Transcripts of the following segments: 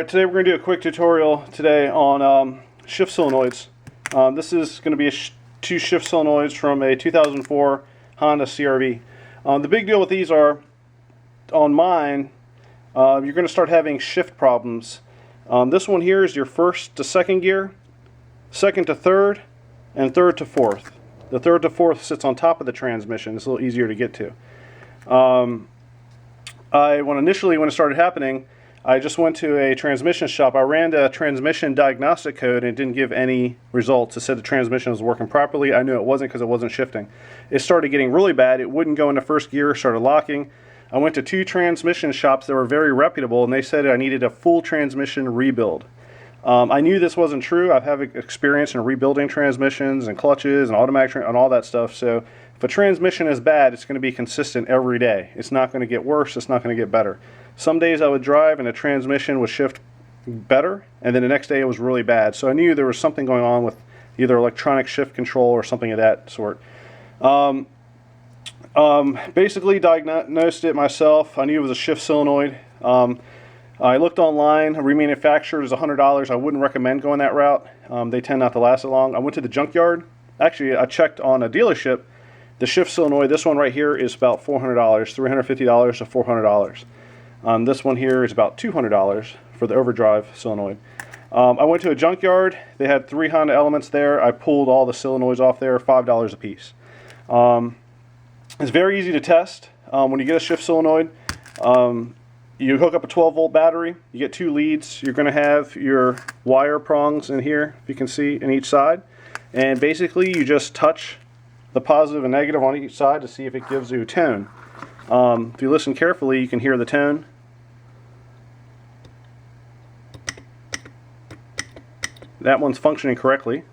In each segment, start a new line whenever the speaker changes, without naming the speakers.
Alright, today we're going to do a quick tutorial today on shift solenoids. This is going to be two shift solenoids from a 2004 Honda CRV. The big deal with these are, on mine, you're going to start having shift problems. This one here is your first to second gear, second to third, and third to fourth. The third to fourth sits on top of the transmission. It's a little easier to get to. Initially when it started happening, I just went to a transmission shop. I ran the transmission diagnostic code and it didn't give any results. It said the transmission was working properly. I knew it wasn't because it wasn't shifting. It started getting really bad. It wouldn't go into first gear, started locking. I went to two transmission shops that were very reputable and they said I needed a full transmission rebuild. I knew this wasn't true. I have experience in rebuilding transmissions and clutches and automatic and all that stuff. So if a transmission is bad, it's going to be consistent every day. It's not going to get worse. It's not going to get better. Some days I would drive and the transmission would shift better, and then the next day it was really bad. So I knew there was something going on with either electronic shift control or something of that sort. Basically diagnosed it myself. I knew it was a shift solenoid. I looked online. Remanufactured is $100. I wouldn't recommend going that route. They tend not to last that long. I went to the junkyard. Actually, I checked on a dealership. The shift solenoid, this one right here, is about $400, $350 to $400. This one here is about $200 for the overdrive solenoid. I went to a junkyard. They had 3 Honda elements there. I pulled all the solenoids off there, $5 a piece. It's very easy to test. When you get a shift solenoid, you hook up a 12-volt battery. You get 2 leads. You're going to have your wire prongs in here, if you can see, in each side. And basically, you just touch the positive and negative on each side to see if it gives you a tone. If you listen carefully, you can hear the tone. That one's functioning correctly.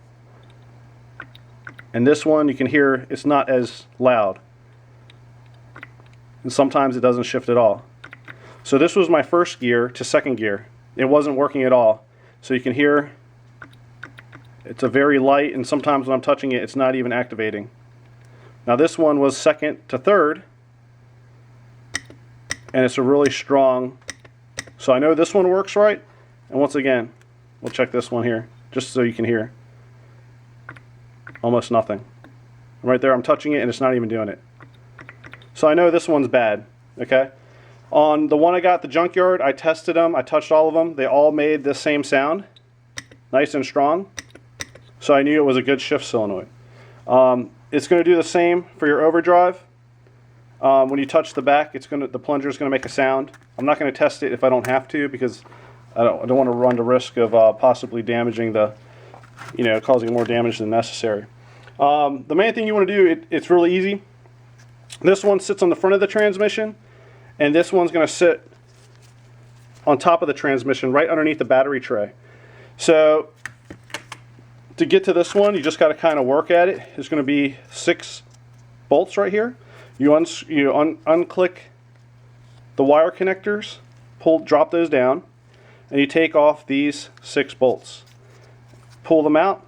And this one, you can hear it's not as loud. And sometimes it doesn't shift at all. So this was my first gear to second gear. It wasn't working at all. So you can hear it's a very light, and sometimes when I'm touching it, it's not even activating. Now this one was second to third, and it's a really strong. So I know this one works right. And once again, we'll check this one here, just so you can hear. Almost nothing. Right there, I'm touching it and it's not even doing it. So I know this one's bad, okay? On the one I got at the junkyard, I tested them, I touched all of them. They all made the same sound, nice and strong. So I knew it was a good shift solenoid. It's going to do the same for your overdrive. When you touch the back, the plunger is going to make a sound. I'm not going to test it if I don't have to, because I don't want to run the risk of possibly damaging causing more damage than necessary. The main thing you want to do, it's really easy. This one sits on the front of the transmission, and this one's going to sit on top of the transmission, right underneath the battery tray. So to get to this one, you just got to kind of work at it. There's going to be 6 bolts right here. You unclick the wire connectors, drop those down, and you take off these 6 bolts. Pull them out.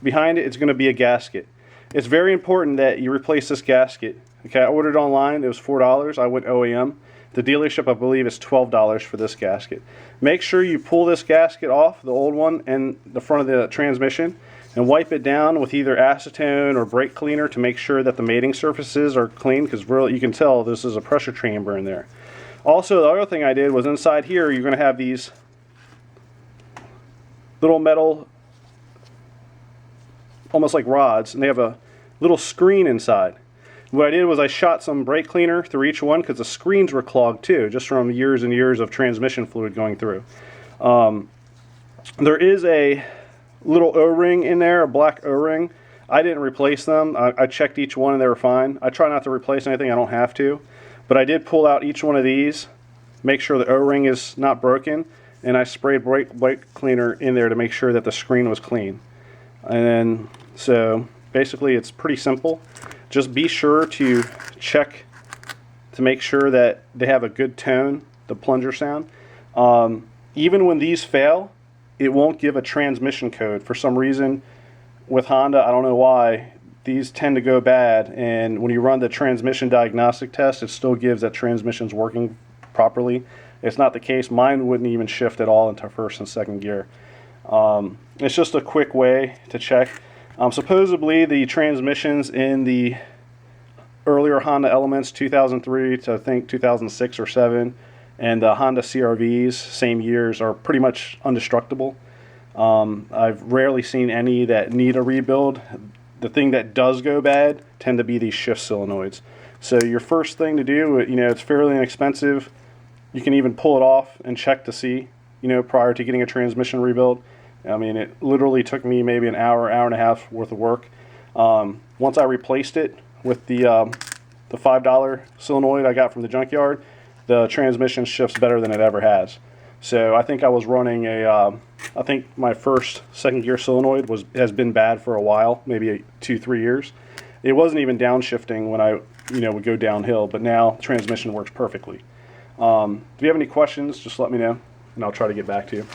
Behind it, it's going to be a gasket. It's very important that you replace this gasket. Okay, I ordered online. It was $4. I went OEM. The dealership, I believe, is $12 for this gasket. Make sure you pull this gasket off, the old one, and the front of the transmission, and wipe it down with either acetone or brake cleaner to make sure that the mating surfaces are clean, because really you can tell this is a pressure chamber in there. Also, the other thing I did was inside here, you're going to have these little metal, almost like rods, and they have a little screen inside. What I did was I shot some brake cleaner through each one because the screens were clogged too, just from years and years of transmission fluid going through. There is a little O-ring in there, a black O-ring. I didn't replace them. I checked each one and they were fine. I try not to replace anything I don't have to, but I did pull out each one of these, make sure the O-ring is not broken, and I sprayed brake cleaner in there to make sure that the screen was clean. And then, so basically it's pretty simple. Just be sure to check to make sure that they have a good tone, the plunger sound. Even when these fail, it won't give a transmission code. For some reason, with Honda, I don't know why, these tend to go bad, and when you run the transmission diagnostic test, it still gives that transmission's working properly. It's not the case. Mine wouldn't even shift at all into first and second gear. It's just a quick way to check. Supposedly the transmissions in the earlier Honda Elements 2003 to I think 2006 or 7 and the Honda CRVs same years are pretty much indestructible. I've rarely seen any that need a rebuild. The thing that does go bad tend to be these shift solenoids. So your first thing to do, it's fairly inexpensive. You can even pull it off and check to see, prior to getting a transmission rebuild. I mean, it literally took me maybe an hour, hour and a half worth of work. Once I replaced it with the $5 solenoid I got from the junkyard, the transmission shifts better than it ever has. So I think I was running I think my first second gear solenoid has been bad for a while, maybe 2-3 years. It wasn't even downshifting when I would go downhill, but now the transmission works perfectly. If you have any questions, just let me know, and I'll try to get back to you.